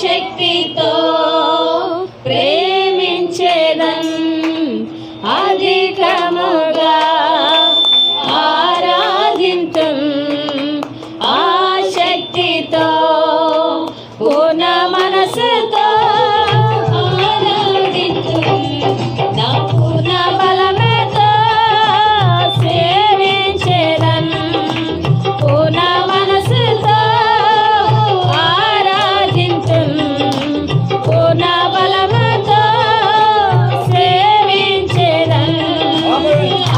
శక్తితో ప్రేమించేదన్ అధికముగా ఆరాధింతుం ఆ శక్తితో పూర్ణ మనసుతో ఆరాధింతుం నా పూర్ణ బలముతో సేవించేదన్ పూర్ణ మనసుతో ఆరాధింతుం పూర్ణ బలముతో సేవించేదన్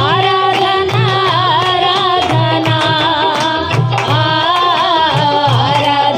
ఆరాధన ఆరాధన ఆరాధన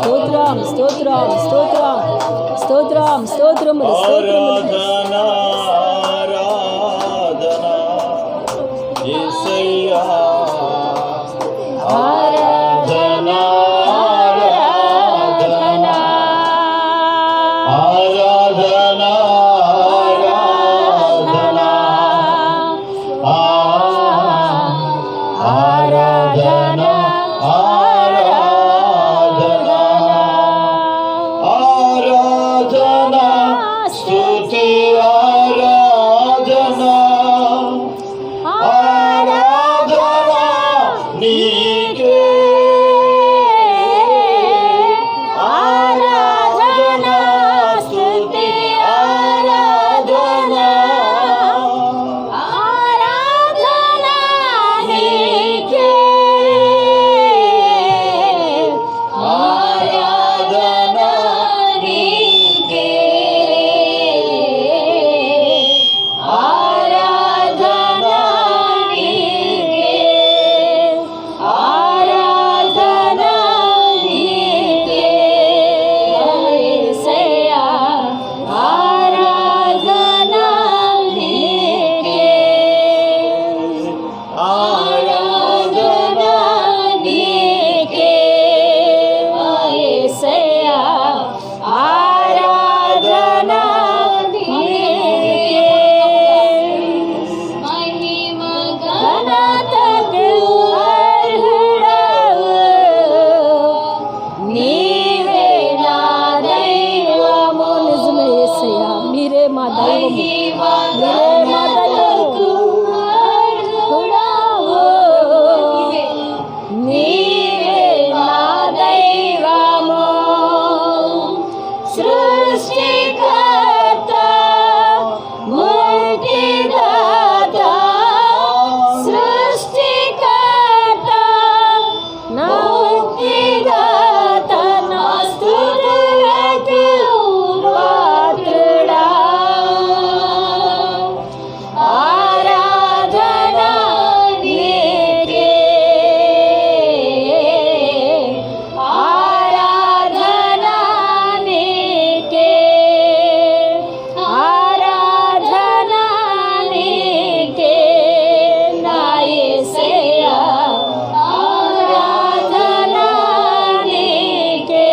స్తోత్రం స్తోత్రం స్తోత్రం స్తోత్రం స్తోత్రములు ఆరాధనా ఆరాధనా యేసయ్యా ఆరాధనా ఆరాధనా ఆరాధనా ఆరాధనా ఆరాధనా స్తుతి ఆరాధనా ఆరాధనా నీకే ఆరాధనా స్తుతి ఆరాధనా ఆరాధనా నీకే ఆరాధనా నీకే ఆరాధనా నీకే ఆరాధనా నీకే యేసయ్యా ఆరాధనా నీకే ఆరాధనా నీకే యేసయ్యా ఆరాధనా నీకే మహిమ ఘనతకు అర్హుడవు నీవే నా దైవము నిజమే యేసయ్యా మీరే మా దైవము మీరే మా దైవము నీవే నా దైవము సృష్టికర్త ముక్తిదాత సృష్టికర్త నా ముక్తిదాత నా స్తుతులకు పాత్రుడా ఆరాధనా నీకే ఆరాధనా నీకే ఆరాధనా నీకే నా యేసయ్యా ఆరాధనా నీకే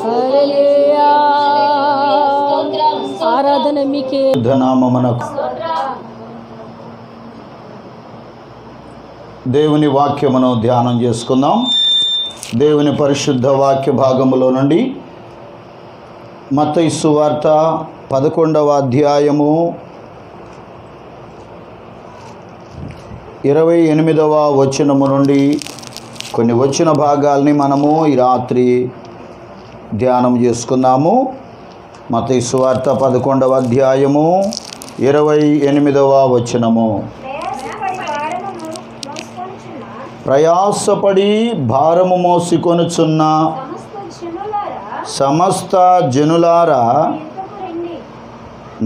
హల్లెలూయా ఆరాధన మీకే ధనామమునకు దేవుని వాక్యమును ధ్యానం చేసుకుందాం. దేవుని పరిశుద్ధ వాక్య భాగములో నుండి మత్తయి సువార్త 11వ అధ్యాయము 28వ వచనము నుండి కొన్ని వచన భాగాల్ని మనము ఈ రాత్రి ధ్యానం చేసుకుందాము. మత్తయి సువార్త 11వ అధ్యాయము 28వ వచనము. ప్రయాసపడి భారము మోసుకొనుచున్న సమస్త జనులారా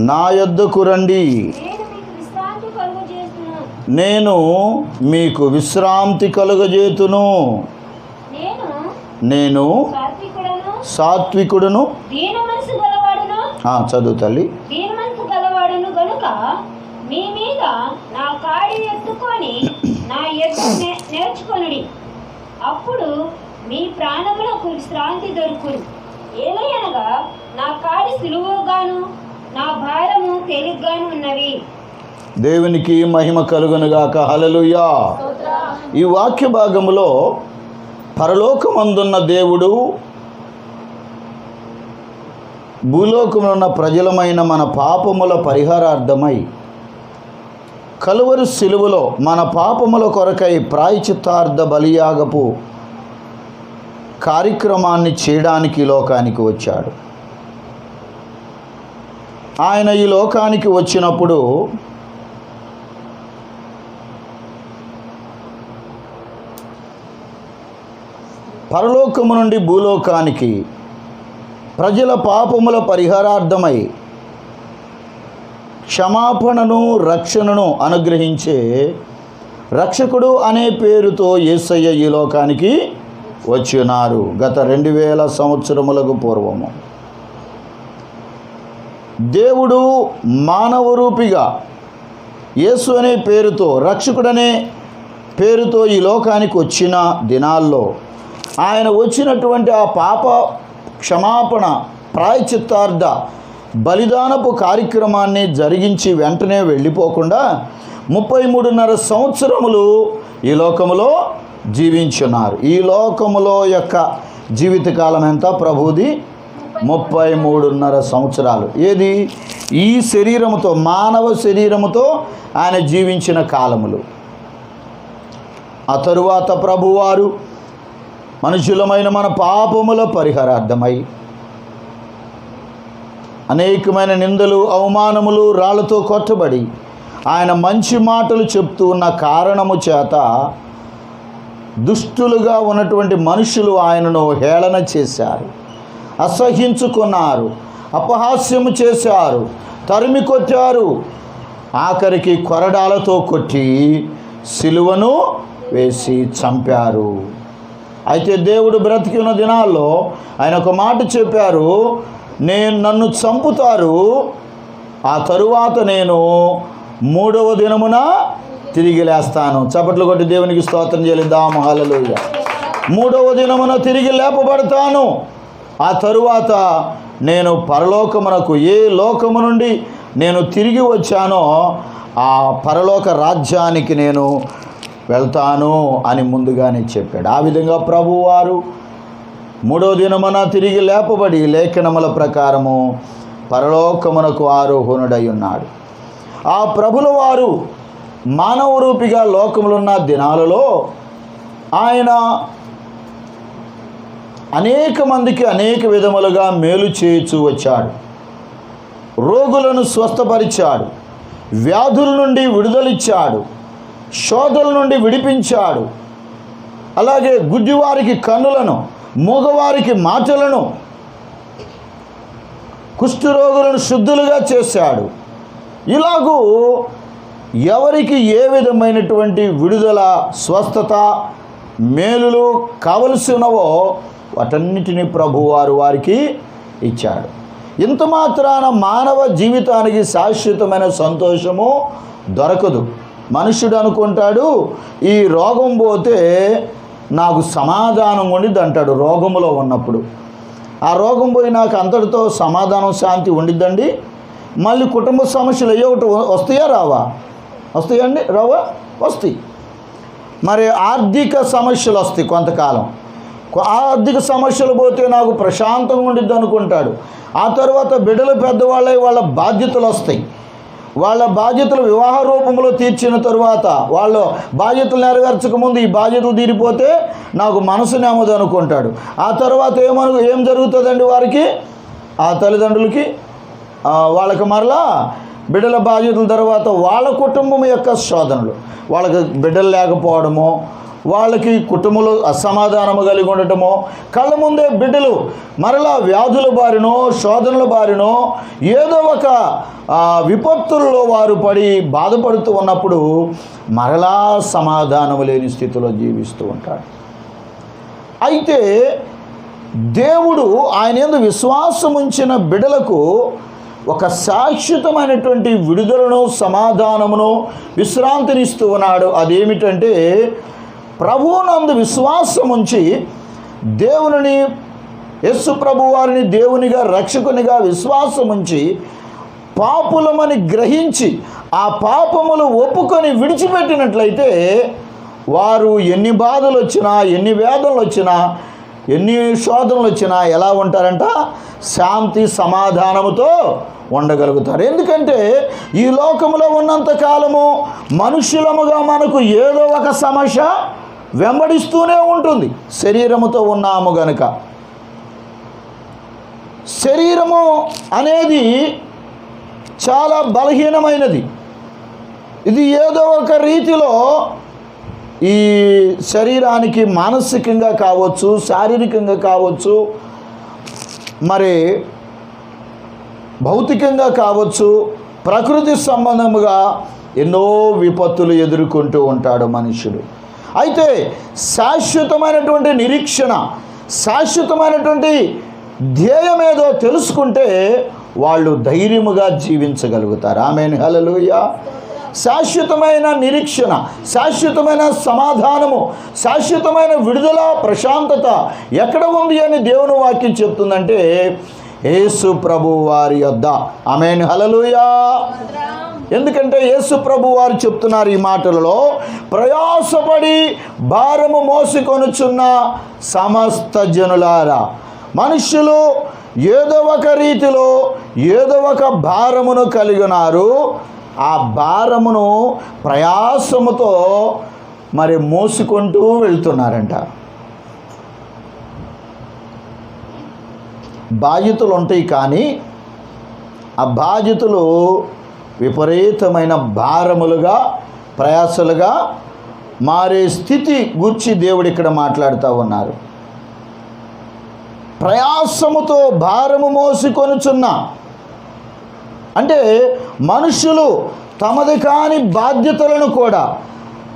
నా యొద్దకు రండి, నేను మీకు విశ్రాంతి కలుగజేతును. నేను సాత్వికుడును చదువు తల్లి గనుక మీ మీద నా కాడి ఎత్తుకొని నా ఎత్తు నేర్చుకొనుడి, అప్పుడు మీ ప్రాణములకు విశ్రాంతి దొరుకును. ఏలయనగా నా కాడి సులువుగాను నా భారము తేలిగ్గాను ఉన్నవి. దేవునికి మహిమ కలుగునుగాక. హల్లెలూయా. ఈ వాక్య భాగములో పరలోకమందున్న దేవుడు భూలోకంలో ఉన్న ప్రజలమైన మన పాపముల పరిహారార్థమై కలువరి శిలువలో మన పాపముల కొరకై ప్రాయశ్చిత్తార్థ బలియాగపు కార్యక్రమాన్ని చేయడానికి ఈ లోకానికి వచ్చాడు. ఆయన ఈ లోకానికి వచ్చినప్పుడు పరలోకము నుండి భూలోకానికి ప్రజల పాపముల పరిహారార్థమై క్షమాపణను రక్షణను అనుగ్రహించే రక్షకుడు అనే పేరుతో యేసయ్య ఈ లోకానికి వచ్చి ఉన్నారు గత 2000 సంవత్సరములకు పూర్వము. దేవుడు మానవ రూపిగా యేసు అనే పేరుతో, రక్షకుడనే పేరుతో ఈ లోకానికి వచ్చిన దినాల్లో ఆయన వచ్చినటువంటి ఆ పాప క్షమాపణ ప్రాయశ్చిత్తార్థ బలిదానపు కార్యక్రమాన్ని జరిగించి వెంటనే వెళ్ళిపోకుండా 33.5 సంవత్సరములు ఈ లోకములో జీవించున్నారు. ఈ లోకములో యొక్క జీవితకాలం ఎంత? ప్రభుది 33.5 సంవత్సరాలు. ఏది? ఈ శరీరముతో, మానవ శరీరముతో ఆయన జీవించిన కాలములు. ఆ తరువాత ప్రభువారు మనుషులమైన మన పాపముల పరిహారార్థమై అనేకమైన నిందలు, అవమానములు, రాళ్లతో కొట్టబడి ఆయన మంచి మాటలు చెప్తూ ఉన్న కారణము చేత దుష్టులుగా ఉన్నటువంటి మనుషులు ఆయనను హేళన చేశారు, అసహించుకున్నారు, అపహాస్యము చేశారు, తరిమి కొట్టారు, ఆఖరికి కొరడాలతో కొట్టి సిలువను వేసి చంపారు. అయితే దేవుడు బ్రతికి ఉన్న దినాల్లో ఆయన ఒక మాట చెప్పారు, నన్ను చంపుతారు, ఆ తరువాత నేను 3వ దినమున తిరిగి లేస్తాను. చప్పట్లు కొట్టి దేవునికి స్తోత్రం చెల్లిద్దాము. హల్లెలూయా. 3వ దినమున తిరిగి లేపబడతాను. ఆ తరువాత నేను పరలోకమునకు, ఏ లోకము నుండి నేను తిరిగి వచ్చానో ఆ పరలోక రాజ్యానికి నేను వెళ్తాను అని ముందుగానే చెప్పాడు. ఆ విధంగా ప్రభువారు 3వ దినమున తిరిగి లేపబడి లేఖనముల ప్రకారము పరలోకమునకు ఆరోహణుడై ఉన్నాడు. ఆ ప్రభుల వారు మానవ రూపిగా లోకములో ఉన్న దినాలలో ఆయన అనేక మందికి అనేక విధములుగా మేలు చేయుచూ వచ్చాడు. రోగులను స్వస్థపరిచాడు, వ్యాధుల నుండి విడుదలిచ్చాడు, శోధల నుండి విడిపించాడు. అలాగే గుడ్డివారికి కన్నులను, మూగవారికి మాటలను, కుష్ఠరోగులను శుద్ధులుగా చేశాడు. ఇలాగూ ఎవరికి ఏ విధమైనటువంటి విడుదల, స్వస్థత, మేలులు కావలసినవో వాటన్నిటినీ ప్రభువారు వారికి ఇచ్చాడు. ఇంత మాత్రాన మానవ జీవితానికి శాశ్వతమైన సంతోషము దొరకదు. మనుషుడు అనుకుంటాడు ఈ రోగం పోతే నాకు సమాధానం ఉండిద్ది అంటాడు. రోగములో ఉన్నప్పుడు ఆ రోగం పోయి నాకు అంతటితో సమాధానం, శాంతి ఉండిద్దండి. మళ్ళీ కుటుంబ సమస్యలు అయ్యో ఒకటి వస్తాయా రావా? వస్తాయండి, రావా? వస్తాయి. మరి ఆర్థిక సమస్యలు వస్తాయి కొంతకాలం. ఆర్థిక సమస్యలు పోతే నాకు ప్రశాంతంగా ఉండిద్ది అనుకుంటాడు. ఆ తర్వాత బిడ్డలు పెద్దవాళ్ళై వాళ్ళ బాధ్యతలు వస్తాయి. వాళ్ళ బాధ్యతలు వివాహ రూపంలో తీర్చిన తరువాత వాళ్ళ బాధ్యతలు నెరవేర్చక ముందు ఈ బాధ్యతలు తీరిపోతే నాకు మనసు నెమ్మది అనుకుంటాడు. ఆ తర్వాత ఏం జరుగుతుందండి వారికి, ఆ తల్లిదండ్రులకి, వాళ్ళకి మరలా బిడ్డల బాధ్యతల తర్వాత వాళ్ళ కుటుంబం యొక్క శోధనలు, వాళ్ళకి బిడ్డలు లేకపోవడమో, వాళ్ళకి కుటుంబంలో అసమాధానము కలిగి ఉండటమో, కళ్ళ ముందే బిడ్డలు మరలా వ్యాధుల బారినో, శోధనల బారినో, ఏదో ఒక విపత్తుల్లో వారు పడి బాధపడుతూ ఉన్నప్పుడు మరలా సమాధానము లేని స్థితిలో జీవిస్తూ ఉంటాడు. అయితే దేవుడు ఆయన యందు విశ్వాసం ఉంచిన బిడ్డలకు ఒక శాశ్వతమైనటువంటి విడుదలను, సమాధానమును, విశ్రాంతినిస్తూ ఉన్నాడు. అదేమిటంటే ప్రభువునందు విశ్వాసం ఉంచి దేవునిని, యేసు ప్రభు వారిని దేవునిగా, రక్షకునిగా విశ్వాసం ఉంచి పాపులమని గ్రహించి ఆ పాపములు ఒప్పుకొని విడిచిపెట్టినట్లయితే వారు ఎన్ని బాధలు వచ్చినా, ఎన్ని వేదనలు వచ్చినా, ఎన్ని శోధనలు వచ్చినా ఎలా ఉంటారంట? శాంతి సమాధానముతో ఉండగలుగుతారు. ఎందుకంటే ఈ లోకములో ఉన్నంత కాలము మనుషులముగా మనకు ఏదో ఒక సమస్య వెంబడిస్తూనే ఉంటుంది. శరీరముతో ఉన్నాము గనుక. శరీరము అనేది చాలా బలహీనమైనది. ఇది ఏదో ఒక రీతిలో ఈ శరీరానికి మానసికంగా కావచ్చు, శారీరకంగా కావచ్చు, మరి భౌతికంగా కావచ్చు, ప్రకృతి సంబంధముగా ఎన్నో విపత్తులు ఎదుర్కొంటూ ఉంటాడు మనుషుడు. అయితే శాశ్వతమైనటువంటి నిరీక్షణ, శాశ్వతమైనటువంటి ధ్యేయం ఏదో తెలుసుకుంటే వాళ్ళు ధైర్యముగా జీవించగలుగుతారు. ఆమేన్, హల్లెలూయా. శాశ్వతమైన నిరీక్షణ, శాశ్వతమైన సమాధానము, శాశ్వతమైన విడుదల, ప్రశాంతత ఎక్కడ ఉంది అని దేవుని వాక్యం చెప్తుందంటే యేసు ప్రభు వారి యొద్ద. ఆమేన్, హల్లెలూయా. ఎందుకంటే యేసు ప్రభు వారు చెప్తున్నారు ఈ మాటలలో, ప్రయాసపడి భారము మోసుకొనుచున్న సమస్త జనులారా. మనుషులు ఏదో ఒక రీతిలో ఏదో ఒక భారమును కలిగి ఉన్నారు. ఆ భారమును ప్రయాసముతో మరి మోసుకుంటూ వెళ్తున్నారంట. బాధ్యతలు ఉంటాయి, కానీ ఆ బాధ్యతలు విపరీతమైన భారములుగా, ప్రయాసలుగా మారే స్థితి గురించి దేవుడు ఇక్కడ మాట్లాడుతూ ఉన్నారు. ప్రయాసముతో భారము మోసుకొనుచున్న అంటే మనుషులు తమది కాని బాధ్యతలను కూడా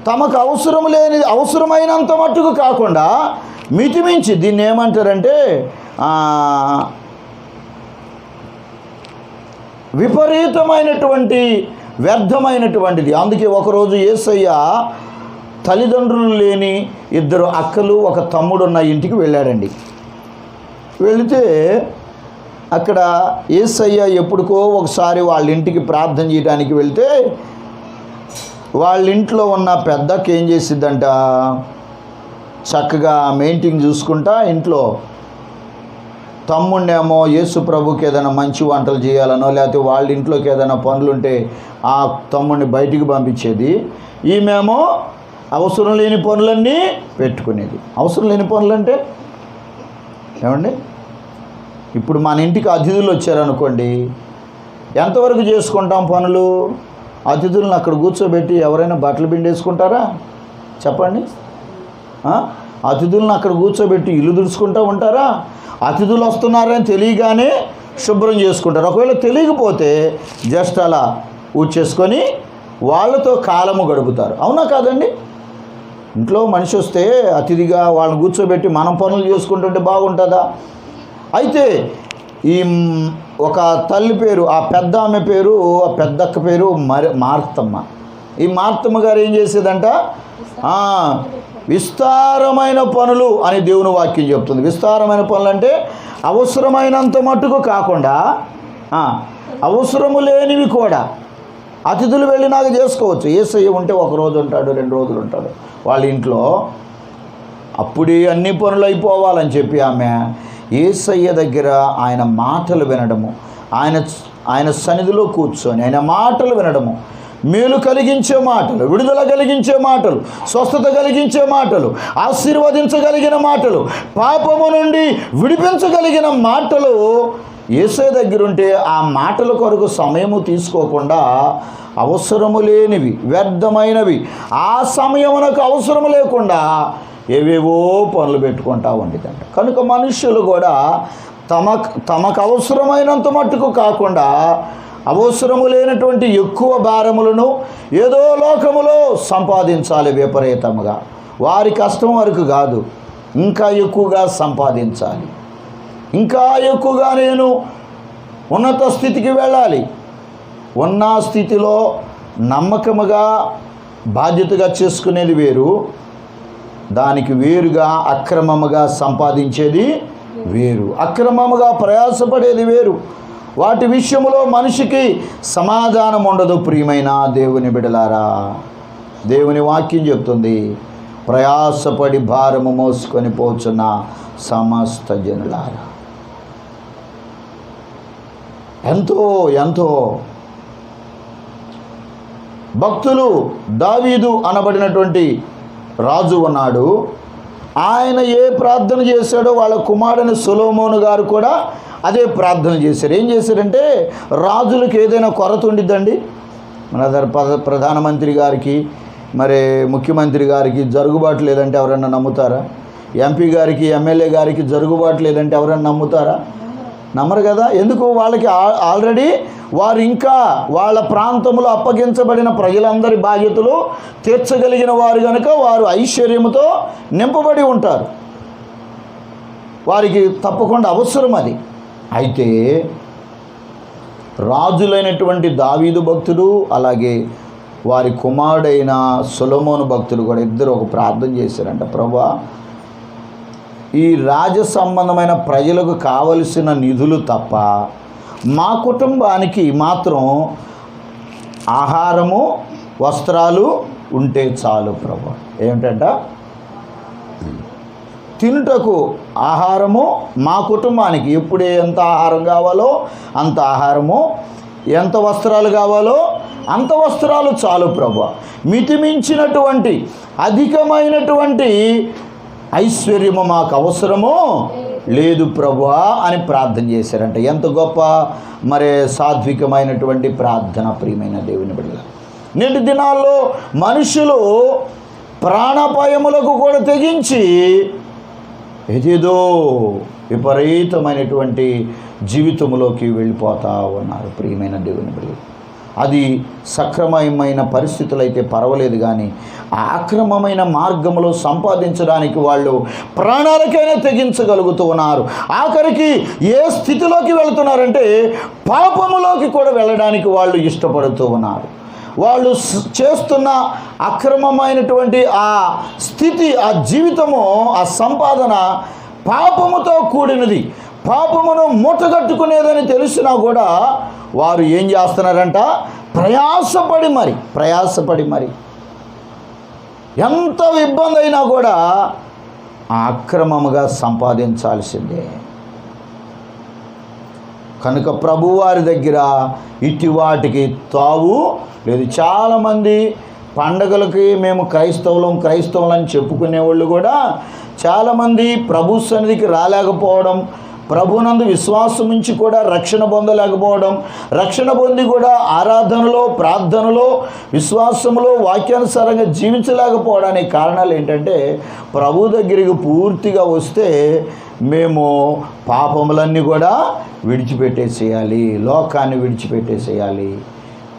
తమకు అవసరమైనంత మట్టుకు కాకుండా మితిమించి, దీన్ని ఏమంటారంటే విపరీతమైనటువంటి వ్యర్థమైనటువంటిది. అందుకే ఒకరోజు యేసయ్య తల్లిదండ్రులు లేని 2 అక్కలు, 1 తమ్ముడు ఉన్న ఇంటికి వెళ్ళాడండి. వెళితే అక్కడ యేసయ్య ఎప్పుడుకో ఒకసారి వాళ్ళ ఇంటికి ప్రార్థన చేయడానికి వెళ్తే వాళ్ళ ఇంట్లో ఉన్న పెద్దకి ఏం చేసిద్దంట, చక్కగా మెయింటైన్ చూసుకుంటా ఇంట్లో తమ్ముడినేమో యేసు ప్రభుకి ఏదైనా మంచి వంటలు చేయాలనో లేకపోతే వాళ్ళ ఇంట్లోకి ఏదైనా పనులుంటే ఆ తమ్ముడిని బయటికి పంపించేది. ఈమెమో అవసరం లేని పనులన్నీ పెట్టుకునేది. అవసరం లేని పనులు అంటే ఏమండి, ఇప్పుడు మన ఇంటికి అతిథులు వచ్చారనుకోండి, ఎంతవరకు చేసుకుంటాం పనులు? అతిథులను అక్కడ కూర్చోబెట్టి ఎవరైనా బట్టలు పిండేసుకుంటారా చెప్పండి? అతిథులను అక్కడ కూర్చోబెట్టి ఇల్లు దుడుచుకుంటూ ఉంటారా? అతిథులు వస్తున్నారని తెలియగానే శుభ్రం చేసుకుంటారు. ఒకవేళ తెలియకపోతే జస్ట్ అలా ఊడ్చేసుకొని వాళ్ళతో కాలము గడుపుతారు. అవునా కాదండి? ఇంట్లో మనిషి వస్తే అతిథిగా వాళ్ళని కూర్చోబెట్టి మనం పనులు చేసుకుంటుంటే బాగుంటుందా? అయితే ఈ ఒక తల్లి పేరు, ఆ పెద్ద ఆమె పేరు, ఆ పెద్దక్క పేరు మార్తమ్మ. ఈ మార్తమ్మ గారు ఏం చేసేదంట, విస్తారమైన పనులు అని దేవుని వాక్యం చెప్తుంది. విస్తారమైన పనులు అంటే అవసరమైనంత మట్టుకు కాకుండా అవసరము లేనివి కూడా. అతిథులు వెళ్ళినాక చేసుకోవచ్చు. యేసయ్య ఉంటే 1 రోజు ఉంటాడు, 2 రోజులు ఉంటాడు వాళ్ళ ఇంట్లో. అప్పుడే అన్ని పనులు అయిపోవాలని చెప్పి ఆమె యేసయ్య దగ్గర ఆయన మాటలు వినడము, ఆయన సన్నిధిలో కూర్చొని ఆయన మాటలు వినడము, మేలు కలిగించే మాటలు, విడుదల కలిగించే మాటలు, స్వస్థత కలిగించే మాటలు, ఆశీర్వదించగలిగిన మాటలు, పాపము నుండి విడిపించగలిగిన మాటలు యేసయ్య దగ్గర ఉంటే ఆ మాటల కొరకు సమయము తీసుకోకుండా అవసరము లేనివి, వ్యర్థమైనవి, ఆ సమయమునకు అవసరము లేకుండా ఏవేవో పనులు పెట్టుకుంటా ఉండేదంట. కనుక మనుష్యులు కూడా తమకు అవసరమైనంత మట్టుకు కాకుండా అవసరము లేనటువంటి ఎక్కువ భారములను ఏదో లోకములో సంపాదించాలి విపరీతముగా. వారి కష్టం వరకు కాదు, ఇంకా ఎక్కువగా సంపాదించాలి, ఇంకా ఎక్కువగా నేను ఉన్నత స్థితికి వెళ్ళాలి. ఉన్న స్థితిలో నమ్మకముగా బాధ్యతగా చేసుకునేది వేరు, దానికి వేరుగా అక్రమముగా సంపాదించేది వేరు, అక్రమముగా ప్రయాసపడేది వేరు. వాటి విషయంలో మనిషికి సమాధానం ఉండదు. ప్రియమైన దేవుని బిడలారా, దేవుని వాక్యం చెప్తుంది, ప్రయాసపడి భారము మోసుకొని పోచున్న సమస్త జనులారా. ఎంతో ఎంతో భక్తులు, దావీదు అనబడినటువంటి రాజు ఉన్నాడు. ఆయన ఏ ప్రార్థన చేశాడో వాళ్ళ కుమారుని సొలొమోను గారు కూడా అదే ప్రార్థన చేశారు. ఏం చేశారంటే, రాజులకు ఏదైనా కొరత ఉండిద్దండి, మన ప్రధానమంత్రి గారికి మరి ముఖ్యమంత్రి గారికి జరుగుబాటు లేదంటే ఎవరన్నా నమ్ముతారా? ఎంపీ గారికి ఎమ్మెల్యే గారికి జరుగుబాటు లేదంటే ఎవరన్నా నమ్ముతారా? నమ్మరు కదా. ఎందుకు? వాళ్ళకి ఆల్రెడీ వారు ఇంకా వాళ్ళ ప్రాంతంలో అప్పగించబడిన ప్రజలందరి బాధ్యతలు తీర్చగలిగిన వారు కనుక వారు ఐశ్వర్యముతో నింపబడి ఉంటారు. వారికి తప్పకుండా అవసరం అది. అయితే రాజులైనటువంటి దావీదు భక్తుడు అలాగే వారి కుమారుడైన సొలొమోను భక్తుడు కూడా ఇద్దరు ఒక ప్రార్థన చేశారంట, ప్రభువా ఈ రాజ సంబంధమైన ప్రజలకు కావలసిన నిధులు తప్ప మా కుటుంబానికి మాత్రం ఆహారము వస్త్రాలు ఉంటే చాలు ప్రభు. ఏమిటంట? తినుటకు ఆహారము మా కుటుంబానికి ఎప్పుడే ఎంత ఆహారం కావాలో అంత ఆహారము, ఎంత వస్త్రాలు కావాలో అంత వస్త్రాలు చాలు ప్రభు. మితిమించినటువంటి అధికమైనటువంటి ఐశ్వర్యము మాకు అవసరము లేదు ప్రభువా అని ప్రార్థన చేశారంట. ఎంత గొప్ప మరి సాత్వికమైనటువంటి ప్రార్థన ప్రియమైన దేవుని బిడ్డలు. నేటి దినాల్లో మనుషులు ప్రాణాపాయములకు కూడా తెగించి ఏదేదో విపరీతమైనటువంటి జీవితంలోకి వెళ్ళిపోతూ ఉన్నారు ప్రియమైన దేవుని బిడ్డలు. అది సక్రమమైన పరిస్థితులు అయితే పర్వాలేదు, కానీ ఆక్రమమైన మార్గంలో సంపాదించడానికి వాళ్ళు ప్రాణాలకైనా తెగించగలుగుతూ ఉన్నారు. ఆఖరికి ఏ స్థితిలోకి వెళుతున్నారంటే పాపములోకి కూడా వెళ్ళడానికి వాళ్ళు ఇష్టపడుతూ ఉన్నారు. వాళ్ళు చేస్తున్న అక్రమమైనటువంటి ఆ స్థితి, ఆ జీవితము, ఆ సంపాదన పాపముతో కూడినది, పాపమును మూటగట్టుకునేదని తెలిసినా కూడా వారు ఏం చేస్తున్నారంట? ప్రయాసపడి మరి ఎంత ఇబ్బంది అయినా కూడా అక్రమముగా సంపాదించాల్సిందే. కనుక ప్రభువారి దగ్గర ఇటు వాటికి తావు లేదు. చాలామంది పండగలకి మేము క్రైస్తవులం అని చెప్పుకునేవాళ్ళు కూడా చాలామంది ప్రభు సన్నిధికి రాలేకపోవడం, ప్రభునందు విశ్వాసం నుంచి కూడా రక్షణ పొందలేకపోవడం, రక్షణ పొంది కూడా ఆరాధనలో, ప్రార్థనలో, విశ్వాసంలో, వాక్యానుసారంగా జీవించలేకపోవడానికి కారణాలు ఏంటంటే ప్రభు దగ్గరికి పూర్తిగా వస్తే మేము పాపములన్నీ కూడా విడిచిపెట్టేసేయాలి, లోకాన్ని విడిచిపెట్టేసేయాలి,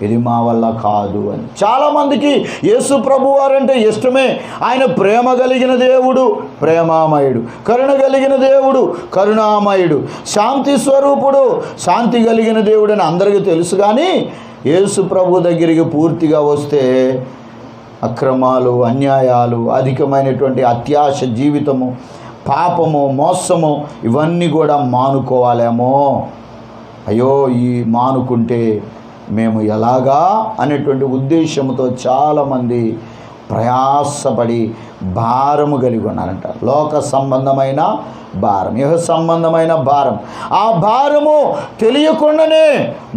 ఇది మా వల్ల కాదు అని. చాలామందికి యేసు ప్రభు వారంటే ఇష్టమే. ఆయన ప్రేమ కలిగిన దేవుడు, ప్రేమామయుడు, కరుణ కలిగిన దేవుడు, కరుణామయుడు, శాంతి స్వరూపుడు, శాంతి కలిగిన దేవుడు అని అందరికీ తెలుసు. కానీ యేసు ప్రభు దగ్గరికి పూర్తిగా వస్తే అక్రమాలు, అన్యాయాలు, అధికమైనటువంటి అత్యాశ జీవితము, పాపము, మోసము ఇవన్నీ కూడా మానుకోవాలేమో. అయ్యో ఈ మానుకుంటే మేము ఎలాగా అనేటువంటి ఉద్దేశంతో చాలామంది ప్రయాసపడి భారము కలిగి ఉన్నారంట. లోక సంబంధమైన భారం, ఇహ సంబంధమైన భారం. ఆ భారము తెలియకుండానే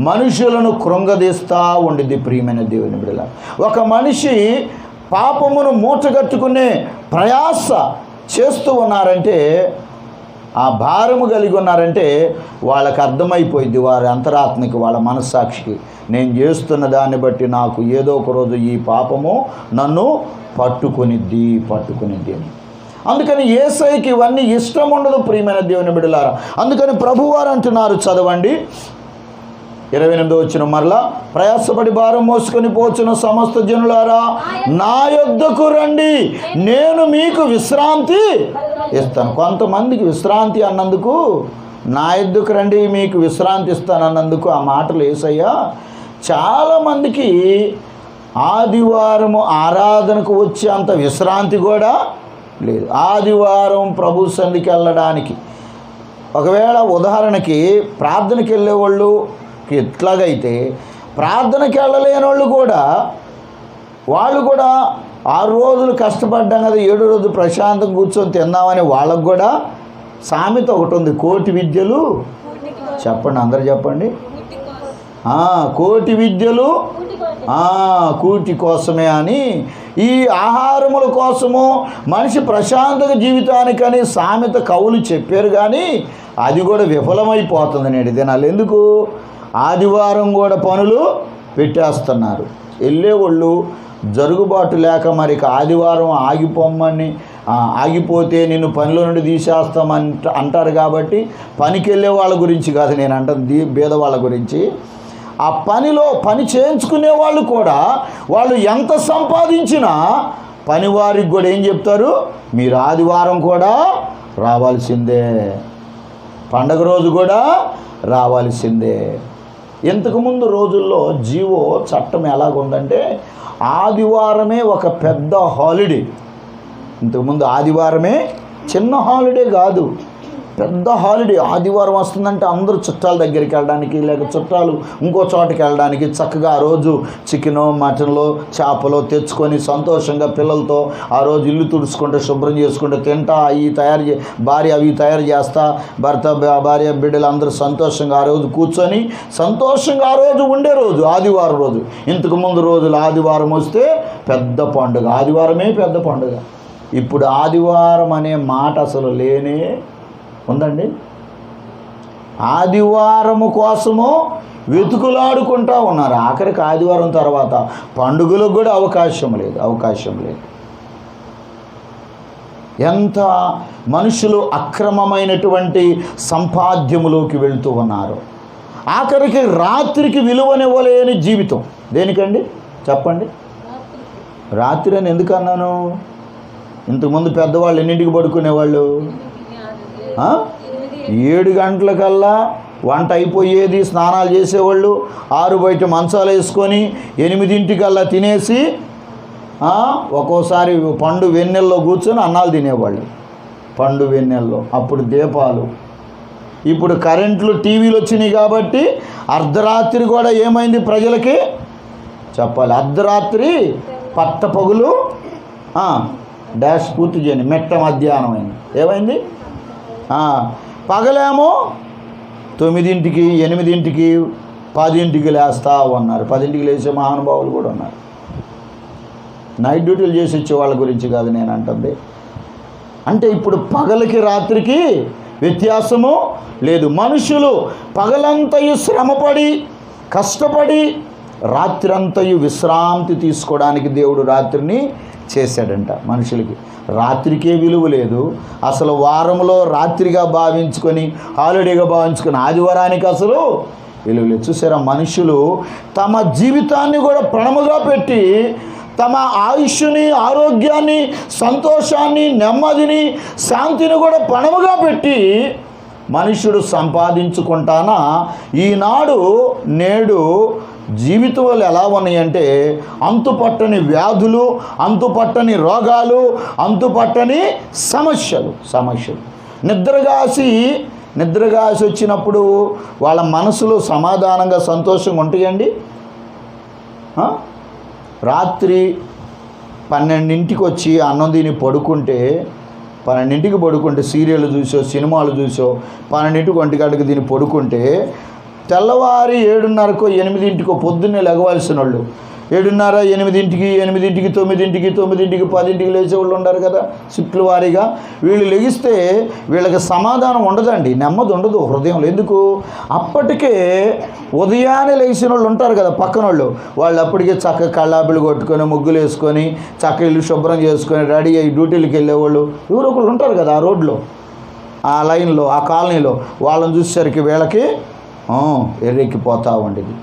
మనుషులను కృంగదీస్తూ ఉండిద్ది ప్రియమైన దేవుని బిడ్డల. ఒక మనిషి పాపమును మూటగట్టుకునే ప్రయాస చేస్తూ ఉన్నారంటే, ఆ భారము కలిగి ఉన్నారంటే వాళ్ళకి అర్థమైపోయింది, వారి అంతరాత్మకి, వాళ్ళ మనస్సాక్షికి, నేను చేస్తున్న దాన్ని బట్టి నాకు ఏదో ఒక రోజు ఈ పాపము నన్ను పట్టుకునిద్ది అని. అందుకని యేసయ్యకి ఇవన్నీ ఇష్టం ఉండదు ప్రియమైన దేవుని బిడ్డలారా. అందుకని ప్రభువారు అంటున్నారు, చదవండి 28వ వచనం మరలా, ప్రయాసపడి భారం మోసుకొని పోచున్న సమస్త జనులారా నా యొద్దకు రండి, నేను మీకు విశ్రాంతి ఇస్తాను. కొంతమందికి విశ్రాంతి అన్నందుకు, నా యొద్దకు రండి మీకు విశ్రాంతి ఇస్తాను అన్నందుకు ఆ మాటలు యేసయ్య చాలామందికి ఆదివారము ఆరాధనకు వచ్చే అంత విశ్రాంతి కూడా లేదు. ఆదివారం ప్రభు సన్నిధికి వెళ్ళడానికి, ఒకవేళ ఉదాహరణకి ప్రార్థనకి వెళ్ళేవాళ్ళు ఎట్లాగైతే ప్రార్థనకి వెళ్ళలేని వాళ్ళు కూడా 6 రోజులు కష్టపడ్డాం కదా, 7వ రోజు ప్రశాంతంగా కూర్చొని తిందామని వాళ్ళకు కూడా సామెత ఒకటి ఉంది, కోటి విద్యలు చెప్పండి, అందరు చెప్పండి, కోటి విద్యలు కూటి కోసమే అని. ఈ ఆహారముల కోసము మనిషి ప్రశాంతక జీవితానికని సామెత కవులు చెప్పారు, కానీ అది కూడా విఫలమైపోతుంది నేటి దినాలు. ఎందుకు? ఆదివారం కూడా పనులు పెట్టేస్తున్నారు. వెళ్ళేవాళ్ళు జరుగుబాటు లేక మరి ఆదివారం ఆగిపోతే నిన్ను పనిలో నుండి తీసేస్తామని అంటారు. కాబట్టి పనికి వెళ్ళే వాళ్ళ గురించి కాదు నేను అంటుంది, పేదవాళ్ళ గురించి. ఆ పనిలో పని చేయించుకునే వాళ్ళు కూడా వాళ్ళు ఎంత సంపాదించినా పనివారికి కూడా ఏం చెప్తారు, మీరు ఆదివారం కూడా రావాల్సిందే, పండగ రోజు కూడా రావాల్సిందే. ఇంతకుముందు రోజుల్లో జీవో చట్టం ఎలాగుందంటే ఆదివారమే ఒక పెద్ద హాలిడే. ఇంతకుముందు ఆదివారమే చిన్న హాలిడే కాదు, పెద్ద హాలిడే. ఆదివారం వస్తుందంటే అందరూ చుట్టాల దగ్గరికి వెళ్ళడానికి, లేక చుట్టాలు ఇంకో చోటకి వెళ్ళడానికి చక్కగా ఆ రోజు చికెనో మటన్లో చేపలో తెచ్చుకొని సంతోషంగా పిల్లలతో ఆ రోజు ఇల్లు తుడుచుకుంటే శుభ్రం చేసుకుంటే తింటా అవి తయారు భార్య అవి తయారు చేస్తా భర్త భార్య బిడ్డలు అందరూ సంతోషంగా ఆ రోజు కూర్చొని సంతోషంగా ఆ రోజు ఉండే రోజు ఆదివారం రోజు. ఇంతకుముందు రోజులు ఆదివారం వస్తే పెద్ద పండుగ, ఆదివారమే పెద్ద పండుగ. ఇప్పుడు ఆదివారం అనే మాట అసలు లేనే ఉందండి. ఆదివారము కోసము వెతుకులాడుకుంటా ఉన్నారు. ఆఖరికి ఆదివారం తర్వాత పండుగలకు కూడా అవకాశం లేదు. ఎంత మనుషులు అక్రమమైనటువంటి సంపాద్యములోకి వెళ్తూ ఉన్నారు. ఆఖరికి రాత్రికి విలువనివ్వలేని జీవితం. దేనికండి చెప్పండి? రాత్రి అని ఎందుకు అన్నాను? ఇంతకుముందు పెద్దవాళ్ళు ఎన్నింటికి పడుకునేవాళ్ళు? 7 గంటలకల్లా వంట అయిపోయేది, స్నానాలు చేసేవాళ్ళు, 6 బయట మంచాలు వేసుకొని 8 తినేసి ఒక్కోసారి పండు వెన్నెల్లో కూర్చొని అన్నాలు తినేవాళ్ళు. పండు వెన్నెల్లో అప్పుడు దీపాలు. ఇప్పుడు కరెంట్లు టీవీలు వచ్చినాయి కాబట్టి అర్ధరాత్రి కూడా ఏమైంది ప్రజలకి చెప్పాలి. అర్ధరాత్రి పట్ట పగులు డాష్ పూర్తి చేయండి, మెట్ట మధ్యాహ్నం అయింది. ఏమైంది? పగలేమో 9ంటికి 8ంటికి 10ంటికి లేస్తా ఉన్నారు. 10ంటికి లేచే మహానుభావులు కూడా ఉన్నారు. నైట్ డ్యూటీలు చేసి వచ్చే వాళ్ళ గురించి కాదు నేను అంటుంది. అంటే ఇప్పుడు పగలకి రాత్రికి వ్యత్యాసము లేదు. మనుషులు పగలంతయు శ్రమపడి కష్టపడి రాత్రంతయు విశ్రాంతి తీసుకోవడానికి దేవుడు రాత్రిని చేశాడంట. మనుషులకి రాత్రికే విలువ లేదు. అసలు వారంలో రాత్రిగా భావించుకొని హాలిడేగా భావించుకొని ఆదివారానికి అసలు విలువ లేదు. చూసారా, మనుషులు తమ జీవితాన్ని కూడా ప్రణముగా పెట్టి తమ ఆయుష్ని, ఆరోగ్యాన్ని, సంతోషాన్ని, నెమ్మదిని, శాంతిని కూడా పణముగా పెట్టి మనుషుడు సంపాదించుకుంటానా ఈనాడు నేడు జీవితాలు ఎలా ఉన్నాయంటే అంతుపట్టని వ్యాధులు, అంతుపట్టని రోగాలు, అంతుపట్టని సమస్యలు. నిద్రగాసి వచ్చినప్పుడు వాళ్ళ మనసులో సమాధానంగా సంతోషంగా ఉంటాయండి. రాత్రి 12ంటికి వచ్చి అన్నం తిని పడుకుంటే 12ంటికి పడుకుంటే సీరియల్ చూసో సినిమాలు చూసో 12ంటికి 1 గంటకి తిని పడుకుంటే తెల్లవారి 7:30కో 8ంటికో పొద్దున్నే లెగవలసిన వాళ్ళు 7:30, 8ంటికి, 9ంటికి, 10ంటికి లేచేవాళ్ళు ఉన్నారు కదా షిఫ్ట్ల వారీగా. వీళ్ళు లెగిస్తే వీళ్ళకి సమాధానం ఉండదండి, నెమ్మది ఉండదు హృదయంలో. ఎందుకు? అప్పటికే ఉదయాన్నే లేచిన వాళ్ళు ఉంటారు కదా పక్కన వాళ్ళు అప్పటికే చక్కగా కళ్ళాపిలు కొట్టుకొని ముగ్గులు వేసుకొని చక్క ఇల్లు శుభ్రం చేసుకొని రెడీ అయ్యి డ్యూటీలకు వెళ్ళేవాళ్ళు ఎవరో ఒకళ్ళు ఉంటారు కదా ఆ రోడ్లో, ఆ లైన్లో, ఆ కాలనీలో. వాళ్ళని చూసేసరికి వీళ్ళకి ఎర్రెక్కిపోతూ ఉండేది.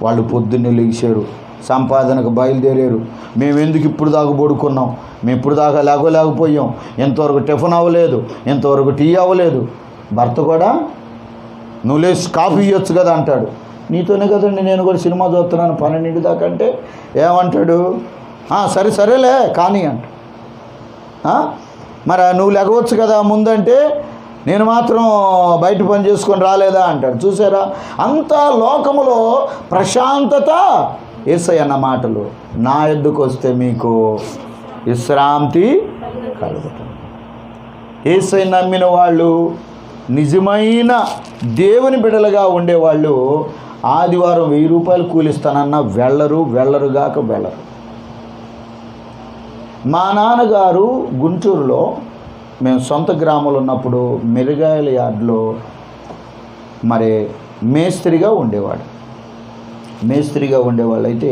వాళ్ళు పొద్దున్నే లేచారు, సంపాదనకు బయలుదేరారు. మేము ఎందుకు ఇప్పుడు దాకా పడుకున్నాం, మేము ఇప్పుడు దాకా లేకపోయాం, ఇంతవరకు టిఫిన్ అవ్వలేదు, ఇంతవరకు టీ అవ్వలేదు. భర్త కూడా నువ్వు లేచి కాఫీ ఇవ్వచ్చు కదా అంటాడు. నీతోనే కదండి నేను కూడా సినిమా చూస్తున్నాను 12 దాకా అంటే ఏమంటాడు? సరేలే కానీ అంట. మరి నువ్వు లేకపోవచ్చు కదా ముందంటే నేను మాత్రం బయట పని చేసుకొని రాలేదా అంటాడు. చూసారా, అంతా లోకములో ప్రశాంతత యేసయ్య అన్న మాటలు. నా యొద్దకు వస్తే మీకు విశ్రాంతి కలుగుతుంది. యేసయ్య నమ్మిన వాళ్ళు, నిజమైన దేవుని బిడ్డలుగా ఉండేవాళ్ళు ఆదివారం 1000 రూపాయలు కూలిస్తానన్నా వెళ్ళరుగాక వెళ్ళరు. మా నాన్నగారు గుంటూరులో మేము సొంత గ్రామంలో ఉన్నప్పుడు మిరగాయల యార్డ్లో మరి మేస్త్రిగా ఉండేవాళ్ళు అయితే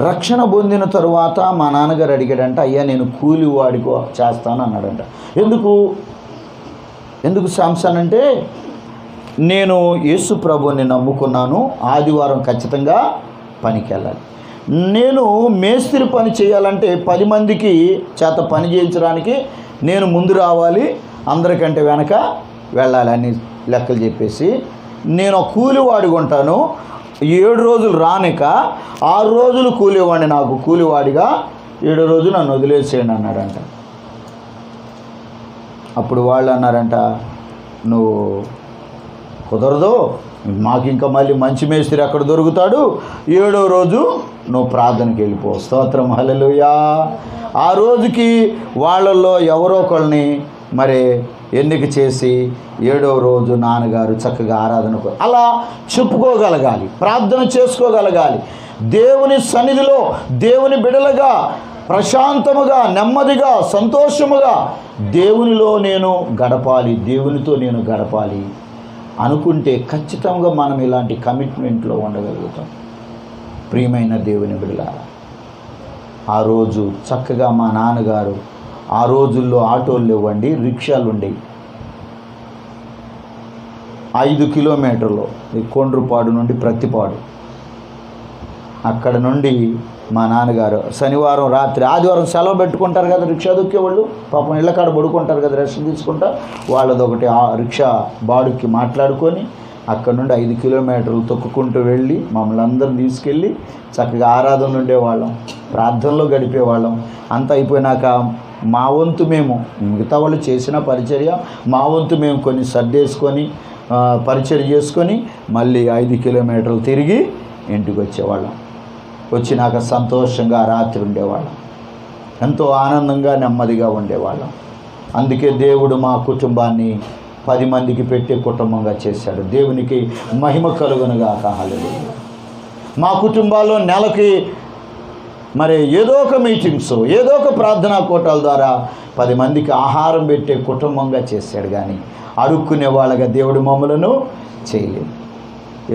రక్షణ పొందిన తరువాత మా నాన్నగారు అడిగాడంట, అయ్యా నేను కూలి వాడికి చేస్తాను అన్నాడంట. ఎందుకు శాంసన్ అంటే నేను యేసు ప్రభుని నమ్ముకున్నాను, ఆదివారం ఖచ్చితంగా పనికి వెళ్ళాలి. నేను మేస్త్రి పని చేయాలంటే 10 మందికి చేత పని చేయించడానికి నేను ముందు రావాలి, అందరికంటే వెనక వెళ్ళాలి అని లెక్కలు చెప్పేసి నేను కూలివాడిగా ఉంటాను. 7 రోజులు రానిక 6 రోజులు కూలివాడిని, నాకు కూలివాడిగా 7 రోజులు నన్ను వదిలేసేయండి అన్నాడంట. అప్పుడు వాళ్ళు అన్నారంట, నువ్వు కుదరదు, మాకు ఇంకా మళ్ళీ మంచి మేస్త్రి అక్కడ దొరుకుతాడు, 7వ రోజు నువ్వు ప్రార్థనకి వెళ్ళిపో. స్తోత్రం, హల్లెలూయా. ఆ రోజుకి వాళ్ళల్లో ఎవరో ఒకళ్ళని మరి ఎన్నిక చేసి 7వ రోజు నాన్నగారు చక్కగా ఆరాధనకు అలా చెప్పుకోగలగాలి, ప్రార్థన చేసుకోగలగాలి. దేవుని సన్నిధిలో దేవుని బిడలగా ప్రశాంతముగా, నెమ్మదిగా, సంతోషముగా దేవునిలో నేను గడపాలి, దేవునితో నేను గడపాలి అనుకుంటే ఖచ్చితంగా మనం ఇలాంటి కమిట్మెంట్లో ఉండగలుగుతాం. ప్రియమైన దేవుని బిడ్డలారా, ఆ రోజు చక్కగా మా నాన్నగారు, ఆ రోజుల్లో ఆటోలు ఇవ్వండి, రిక్షాలు ఉండేవి. 5 కిలోమీటర్లు కొండ్రుపాడు నుండి ప్రతిపాడు, అక్కడ నుండి మా నాన్నగారు శనివారం రాత్రి, ఆదివారం సెలవు పెట్టుకుంటారు కదా రిక్షా దొక్కేవాళ్ళు, పాపం ఇళ్ళ కాడ పడుకుంటారు కదా, రెస్ట్ తీసుకుంటా, వాళ్ళదొకటి రిక్షా బాడుకి మాట్లాడుకొని అక్కడ నుండి 5 కిలోమీటర్లు తొక్కుకుంటూ వెళ్ళి మమ్మల్ని అందరం తీసుకెళ్ళి చక్కగా ఆరాధనలు ఉండేవాళ్ళం, ప్రార్థనలో గడిపేవాళ్ళం. అంతా అయిపోయినాక మా వంతు మేము, మిగతా వాళ్ళు చేసిన పరిచర్య, మా వంతు మేము కొన్ని సర్దేసుకొని పరిచర్య చేసుకొని మళ్ళీ 5 కిలోమీటర్లు తిరిగి ఇంటికి వచ్చేవాళ్ళం. వచ్చినాక సంతోషంగా రాత్రి ఉండేవాళ్ళం, ఎంతో ఆనందంగా నెమ్మదిగా ఉండేవాళ్ళం. అందుకే దేవుడు మా కుటుంబాన్ని 10 మందికి పెట్టే కుటుంబంగా చేశాడు. దేవునికి మహిమ కలుగునుగాక, హల్లెలూయా. మా కుటుంబాల్లో నెలకి మరి ఏదో ఒక మీటింగ్స్, ఏదో ఒక ప్రార్థనా కూటాల ద్వారా 10 మందికి ఆహారం పెట్టే కుటుంబంగా చేశాడు. కానీ అడుక్కునే వాళ్ళగా దేవుడు మమ్మలను చేయలేదు.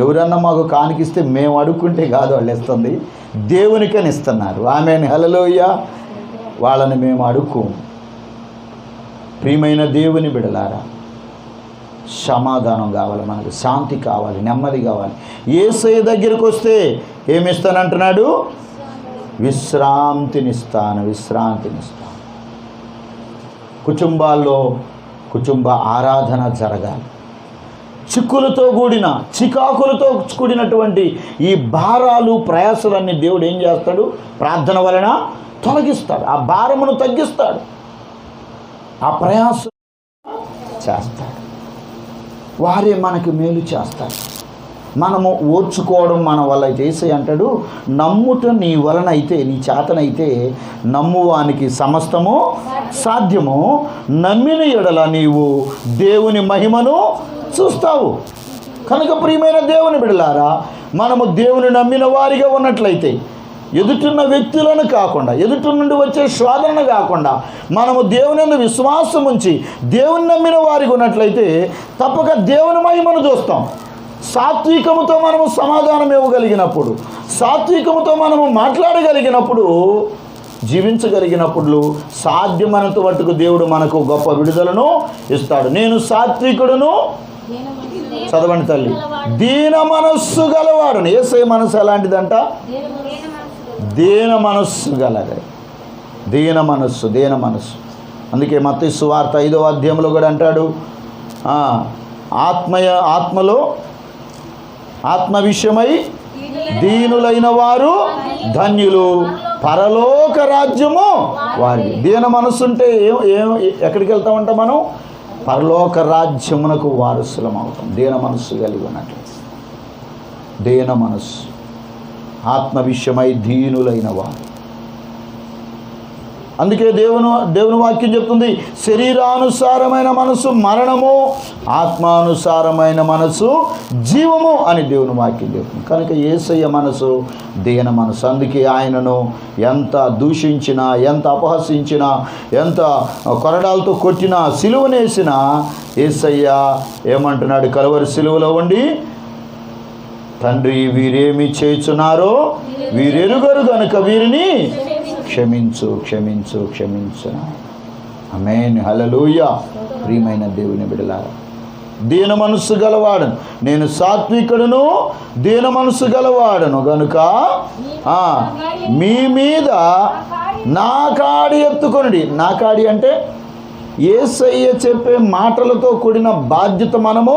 ఎవరన్నా మాకు కానికిస్తే మేము అడుక్కుంటే కాదు వాళ్ళు ఇస్తుంది, దేవునికని ఇస్తున్నారు. ఆమేన్, హల్లెలూయా. వాళ్ళని మేము అడుక్కోము. ప్రియమైన దేవుని బిడలారా, సమాధానం కావాలి, మనకు శాంతి కావాలి, నెమ్మది కావాలి. యేసయ్య దగ్గరికి వస్తే ఏమిస్తానంటున్నాడు? విశ్రాంతినిస్తాను. కుటుంబాల్లో కుటుంబ ఆరాధన జరగాలి. చికాకులతో కూడినటువంటి ఈ భారాలు, ప్రయాసాలన్నీ దేవుడు ఏం చేస్తాడు? ప్రార్థన వలన తొలగిస్తాడు, ఆ భారమును తగ్గిస్తాడు, ఆ ప్రయాసం చేస్తాడు. వారే మనకి మేలు చేస్తారు. మనము ఓర్చుకోవడం మన వల్ల చేసే అంటాడు, నమ్ముట నీ వలన అయితే, నీ చేతనైతే నమ్మువానికి సమస్తము సాధ్యము, నమ్మిన ఎడల నీవు దేవుని మహిమను చూస్తావు. కనుక ప్రియమైన దేవుని బిడలారా, మనము దేవుని నమ్మిన వారిగా ఉన్నట్లయితే ఎదుటిన్న వ్యక్తులను కాకుండా, ఎదుటి నుండి వచ్చే శోధనను కాకుండా మనము దేవుని యందు విశ్వాసం ఉంచి దేవుని నమ్మిన వారిగా ఉన్నట్లయితే తప్పక దేవుని మహిమను చూస్తాం. సాత్వికముతో మనము సమాధానం ఇవ్వగలిగినప్పుడు, సాత్వికముతో మనము మాట్లాడగలిగినప్పుడు, జీవించగలిగినప్పుడు సాధ్యమైనంత మట్టుకు దేవుడు మనకు గొప్ప విడుదలను ఇస్తాడు. నేను సాత్వికుడును, చదవండి తల్లి, దీన మనస్సు గలవాడును. యేసయ్య మనస్సు ఎలాంటిదంట? దీన మనస్సు గలది. దీన మనస్సు. అందుకే మత్తయి సువార్త 5వ అధ్యాయంలో కూడా అంటాడు, ఆత్మ విషయమై దీనులైన వారు ధన్యులు, పరలోక రాజ్యము వారిది. దీన మనస్సు ఉంటే ఎక్కడికి వెళ్తామంట? మనం పరలోక రాజ్యమునకు వారసులం అవుతాం. దీన మనస్సు కలిగి ఉన్నట్లు. దీన మనస్సు, ఆత్మ విషయమై దీనులైన వారు. అందుకే దేవుని వాక్యం చెప్తుంది, శరీరానుసారమైన మనసు మరణము, ఆత్మానుసారమైన మనసు జీవము అని దేవుని వాక్యం చెప్తుంది. కనుక యేసయ్య మనసు దీన మనసు. అందుకే ఆయనను ఎంత దూషించినా, ఎంత అపహసించినా, ఎంత కొరడాలతో కొట్టినా, సిలువనేసినా యేసయ్య ఏమంటున్నాడు? కలువరి సిలువలో ఉండి, తండ్రి వీరేమి చేయుచున్నారో వీరెరుగరు గనుక వీరిని క్షమించు. ఆమేన్, హల్లెలూయా. ప్రియమైన దేవుని బిడ్డలారా, దీన మనస్సు గలవాడను, నేను సాత్వికుడును దీన మనస్సు గలవాడను గనుక మీ మీద నా కాడి ఎత్తుకొనుడి. నా కాడి అంటే యేసయ్య చెప్పే మాటలతో కూడిన బాధ్యత మనము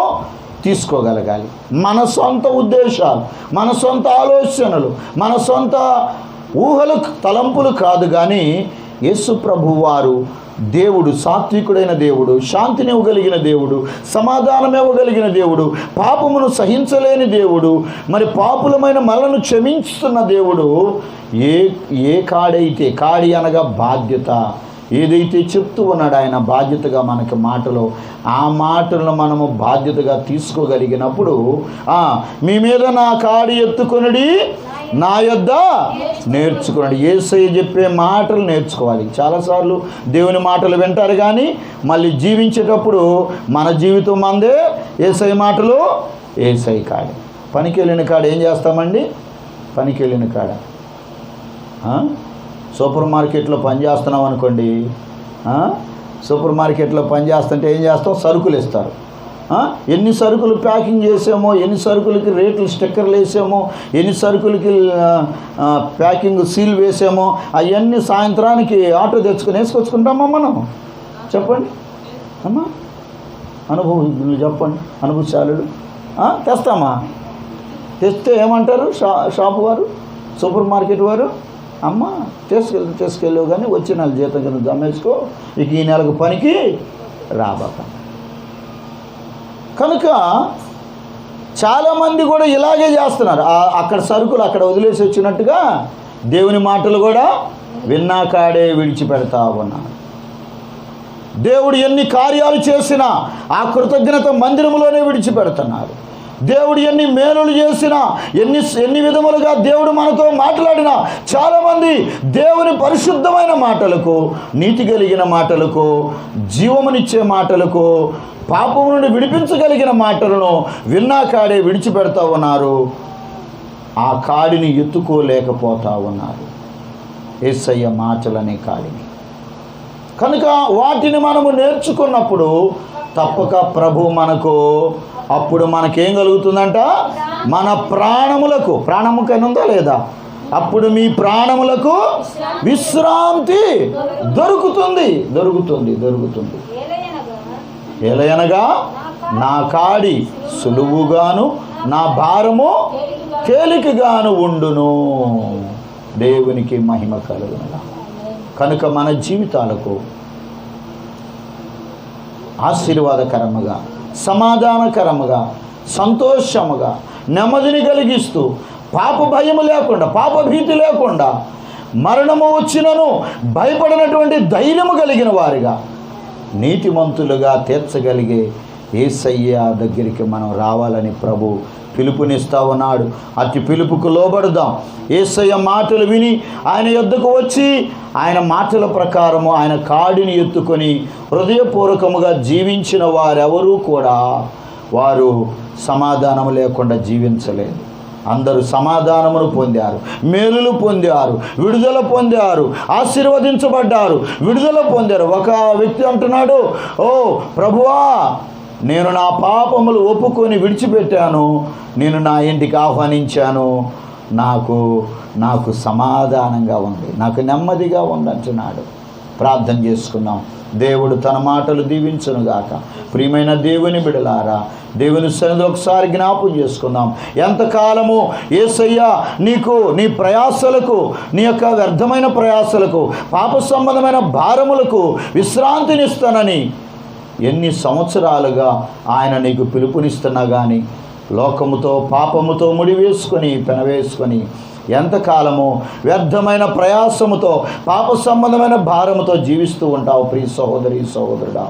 తీసుకోగలగాలి. మన సొంత ఉద్దేశాలు, మన సొంత ఆలోచనలు, మన సొంత ఊహలు, తలంపులు కాదు. కానీ యేసు ప్రభు వారు దేవుడు, సాత్వికుడైన దేవుడు, శాంతిని ఇవ్వగలిగిన దేవుడు, సమాధానం ఇవ్వగలిగిన దేవుడు, పాపమును సహించలేని దేవుడు, మరి పాపులమైన మనలను క్షమించుతున్న దేవుడు ఏ కాడైతే, కాడి అనగా బాధ్యత, ఏదైతే చెప్తూ ఉన్నాడు ఆయన బాధ్యతగా మనకి మాటలో, ఆ మాటలను మనము బాధ్యతగా తీసుకోగలిగినప్పుడు మీ మీద నా కాడి ఎత్తుకొనుడి, నా యొద్ద నేర్చుకోండి. యేసయ్య చెప్పే మాటలు నేర్చుకోవాలి. చాలాసార్లు దేవుని మాటలు వింటారు కానీ మళ్ళీ జీవించేటప్పుడు మన జీవితం మందే యేసయ్య మాటలు, యేసయ్య కాడ. పనికి వెళ్ళిన కాడ ఏం చేస్తామండి? పనికి వెళ్ళిన కాడ సూపర్ మార్కెట్లో పనిచేస్తున్నాం అనుకోండి, సూపర్ మార్కెట్లో పనిచేస్తుంటే ఏం చేస్తాం? సరుకులు ఇస్తారు. ఎన్ని సరుకులు ప్యాకింగ్ చేసామో, ఎన్ని సరుకులకి రేట్లు స్టిక్కర్లు వేసామో, ఎన్ని సరుకులకి ప్యాకింగ్ సీల్ వేసామో, అవన్నీ సాయంత్రానికి ఆటో తెచ్చుకొని వేసుకొచ్చుకుంటామా మనం? చెప్పండి అమ్మా, అనుభవం చెప్పండి, అనుభవశాలుడు. తెస్తామా? తెస్తే ఏమంటారు షాపు వారు, సూపర్ మార్కెట్ వారు? అమ్మ తీసుకెళ్ళావు కానీ వచ్చే నెల జీతం కింద గమనించుకో, ఇక ఈ నెలకు పనికి రాబాక. కనుక చాలామంది కూడా ఇలాగే చేస్తున్నారు. అక్కడ సరుకులు అక్కడ వదిలేసి వచ్చినట్టుగా దేవుని మాటలు కూడా విన్నా కాడే విడిచిపెడతా ఉన్నారు. దేవుడు ఎన్ని కార్యాలు చేసినా ఆ కృతజ్ఞత మందిరములోనే విడిచిపెడుతున్నారు. దేవుడు ఎన్ని మేలులు చేసినా, ఎన్ని విధములుగా దేవుడు మనతో మాట్లాడినా చాలామంది దేవుని పరిశుద్ధమైన మాటలకు, నీతి కలిగిన మాటలకు, జీవమునిచ్చే మాటలకు, పాపము నుండి విడిపించగలిగిన మాటలను విన్నా కాడే విడిచిపెడతా ఉన్నారు. ఆ కాడిని ఎత్తుకోలేకపోతా ఉన్నారు, యేసయ్య మాటలనే కాడిని. కనుక వాటిని మనము నేర్చుకున్నప్పుడు తప్పక ప్రభు మనకు, అప్పుడు మనకేం కలుగుతుందంట? మన ప్రాణములకు, ప్రాణముకైనా ఉందా లేదా? అప్పుడు మీ ప్రాణములకు విశ్రాంతి దొరుకుతుంది. ఏలయనగా నా కాడి సులువుగాను నా భారము తేలికగాను ఉండును. దేవునికి మహిమ కలుగునుగా. కనుక మన జీవితాలకు ఆశీర్వాదకరముగా, సమాధానకరముగా, సంతోషముగా, నెమ్మదిని కలిగిస్తూ, పాప భయము లేకుండా, పాప భీతి లేకుండా, మరణము వచ్చినను భయపడినటువంటి ధైర్యము కలిగిన వారిగా, నీతిమంతులుగా తీర్చగలిగే యేసయ్య దగ్గరికి మనం రావాలని ప్రభు పిలుపునిస్తా ఉన్నాడు. అతి పిలుపుకు లోబడదాం. యేసయ్య మాటలు విని ఆయన యొద్దకు వచ్చి ఆయన మాటల ప్రకారము ఆయన కాడిని ఎత్తుకొని హృదయపూర్వకముగా జీవించిన వారెవరూ కూడా వారు సమాధానం లేకుండా జీవించలేదు. అందరూ సమాధానమును పొందారు, మేలులు పొందారు, విడుదల పొందారు, ఆశీర్వదించబడ్డారు, విడుదల పొందారు. ఒక వ్యక్తి అంటున్నాడు, ఓ ప్రభువా, నేను నా పాపములు ఒప్పుకొని విడిచిపెట్టాను, నేను నా ఇంటికి ఆహ్వానించాను, నాకు సమాధానంగా ఉంది, నాకు నెమ్మదిగా ఉంది అంటున్నాడు. ప్రార్థన చేసుకుందాం. దేవుడు తన మాటలు దీవించునుగాక. ప్రియమైన దేవుని బిడలారా, దేవుని సన్నిధిలో ఒకసారి జ్ఞాపకం చేసుకుందాం. ఎంతకాలము యేసయ్య నీ ప్రయాసలకు, నీ యొక్క వ్యర్థమైన ప్రయాసలకు, పాప సంబంధమైన భారములకు విశ్రాంతినిస్తానని ఎన్ని సంవత్సరాలుగా ఆయన నీకు పిలుపునిస్తున్నా కానీ లోకముతో, పాపముతో ముడివేసుకొని, పెనవేసుకొని ఎంతకాలము వ్యర్థమైన ప్రయాసముతో, పాప సంబంధమైన భారముతో జీవిస్తూ ఉంటావు ప్రియ సహోదరి, సహోదరుడా.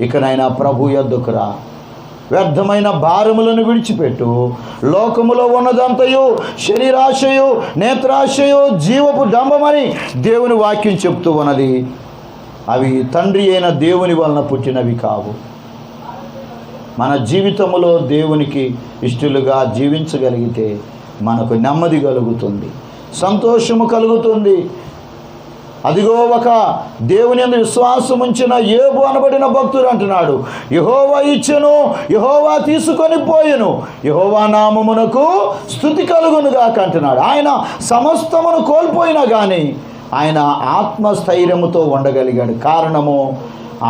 ఇకనైనా ప్రభు యొద్దకు రా. వ్యర్థమైన భారములను విడిచిపెట్టు. లోకములో ఉన్నదంతయు శరీరాశయు, నేత్రాశయు, జీవపు డంబమని దేవుని వాక్యం చెప్తూ ఉన్నది. అవి తండ్రి అయిన దేవుని వలన పుట్టినవి కావు. మన జీవితంలో దేవునికి ఇష్టలుగా జీవించగలిగితే మనకు నెమ్మది కలుగుతుంది, సంతోషము కలుగుతుంది. అదిగో ఒక దేవుని యందు విశ్వాసం ఉంచిన యోబు అనబడిన భక్తుడు అంటున్నాడు, యెహోవా ఇచ్చెను, యెహోవా తీసుకొని పోయెను, యెహోవా నామమునకు స్తుతి కలుగునుగాక అంటున్నాడు. ఆయన సమస్తమును కోల్పోయినా కానీ ఆయన ఆత్మస్థైర్యముతో ఉండగలిగాడు. కారణము,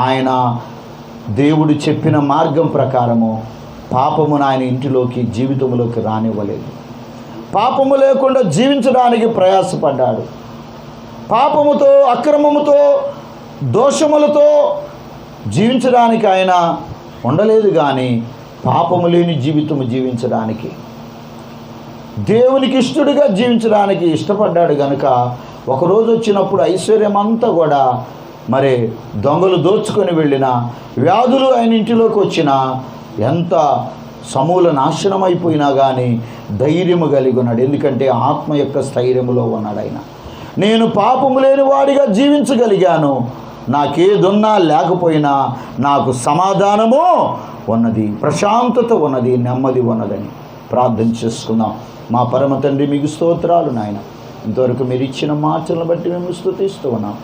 ఆయన దేవుడు చెప్పిన మార్గం ప్రకారము పాపమును ఆయన ఇంటిలోకి, జీవితంలోకి రానివ్వలేదు. పాపము లేకుండా జీవించడానికి ప్రయాసపడ్డాడు. పాపముతో, అక్రమముతో, దోషములతో జీవించడానికి ఆయన ఉండలేదు, కానీ పాపము లేని జీవితము జీవించడానికి, దేవునికి ఇష్టడుగా జీవించడానికి ఇష్టపడ్డాడు. కనుక ఒకరోజు వచ్చినప్పుడు ఐశ్వర్యం అంతా కూడా మరి దొంగలు దోచుకొని వెళ్ళిన, వ్యాధులు ఆయన ఇంటిలోకి వచ్చిన, ఎంత సమూల నాశనం అయిపోయినా కానీ ధైర్యము కలిగి ఉన్నాడు. ఎందుకంటే ఆత్మ యొక్క స్థైర్యములో ఉన్నాడు ఆయన. నేను పాపము లేని వాడిగా జీవించగలిగాను, నాకేదున్నా లేకపోయినా నాకు సమాధానము ఉన్నది, ప్రశాంతత ఉన్నది, నెమ్మది ఉన్నదని ప్రార్థన చేసుకుందాం. మా పరమ తండ్రి, మీకు స్తోత్రాలు నాయన. ఇంతవరకు మీరు ఇచ్చిన మాటలను బట్టి మేము స్తుతిస్తూ ఉన్నాం.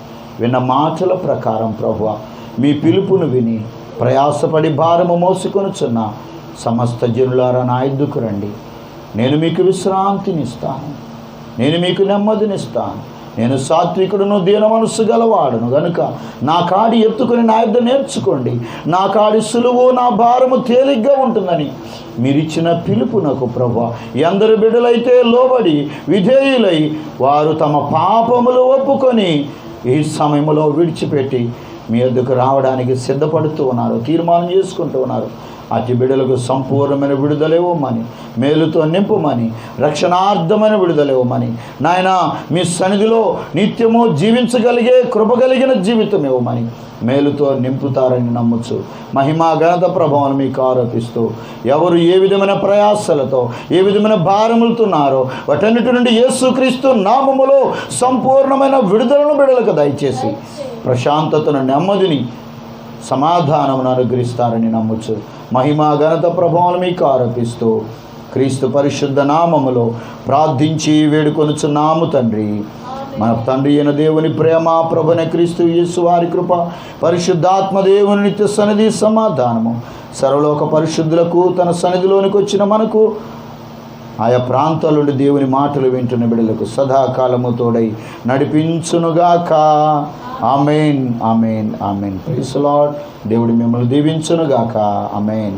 విన్న మాటల ప్రకారం ప్రభువా, మీ పిలుపును విని ప్రయాసపడి భారము మోసుకొనుచున్న సమస్త జనులారా నా ఎద్దుకు రండి. నేను మీకు విశ్రాంతినిస్తాను, నేను మీకు నెమ్మదినిస్తాను. నేను సాత్వికుడును, దీన మనస్సు గలవాడును గనుక నా కాడి ఎత్తుకొని నా యొద్ద నేర్చుకోండి, నా కాడి సులువు, నా భారము తేలిగ్గా ఉంటుందని మీరిచ్చిన పిలుపునకు ప్రభువా, ఎందరు బిడ్డలైతే లోబడి విధేయులై వారు తమ పాపములు ఒప్పుకొని ఈ సమయంలో విడిచిపెట్టి మీ యొద్దకు రావడానికి సిద్ధపడుతూ ఉన్నారు, తీర్మానం చేసుకుంటూ ఉన్నారు. అతి బిడ్డలకు సంపూర్ణమైన విడుదల ఇవ్వమని, మేలుతో నింపుమని, రక్షణార్థమైన విడుదల ఇవ్వమని నాయన, మీ సన్నిధిలో నిత్యము జీవించగలిగే కృపగలిగిన జీవితం ఇవ్వమని మేలుతో నింపుతారని నమ్మచ్చు. మహిమా ఘనత ప్రభావం మీకు ఆరోపిస్తూ, ఎవరు ఏ విధమైన ప్రయాసలతో, ఏ విధమైన భారములుతున్నారో వాటన్నిటి నుండి యేసుక్రీస్తు నామములో సంపూర్ణమైన విడుదలను బిడ్డలకు దయచేసి ప్రశాంతతను, నెమ్మదిని, సమాధానమును అనుగ్రహిస్తారని నమ్మచ్చు. మహిమా ఘనత ప్రభావం మీకు ఆరోపిస్తూ క్రీస్తు పరిశుద్ధ నామములో ప్రార్థించి వేడుకొనుచున్నాము తండ్రి. మన తండ్రి అయిన దేవుని ప్రేమ, ప్రభువైన క్రీస్తు యేసు వారి కృప, పరిశుద్ధాత్మ దేవుని నిత్య సన్నిధి, సమాధానము సర్వలోక పరిశుద్ధులకు తన సన్నిధిలోనికి వచ్చిన మనకు ఆయా ప్రాంతాల నుండి దేవుని మాటలు వింటున్న బిడ్డలకు సదాకాలము తోడై నడిపించునుగాక. Amen, amen, amen. Praise the Lord. దేవుడు మిమ్మల్ని దీవించునుగాక. ఆమెన్.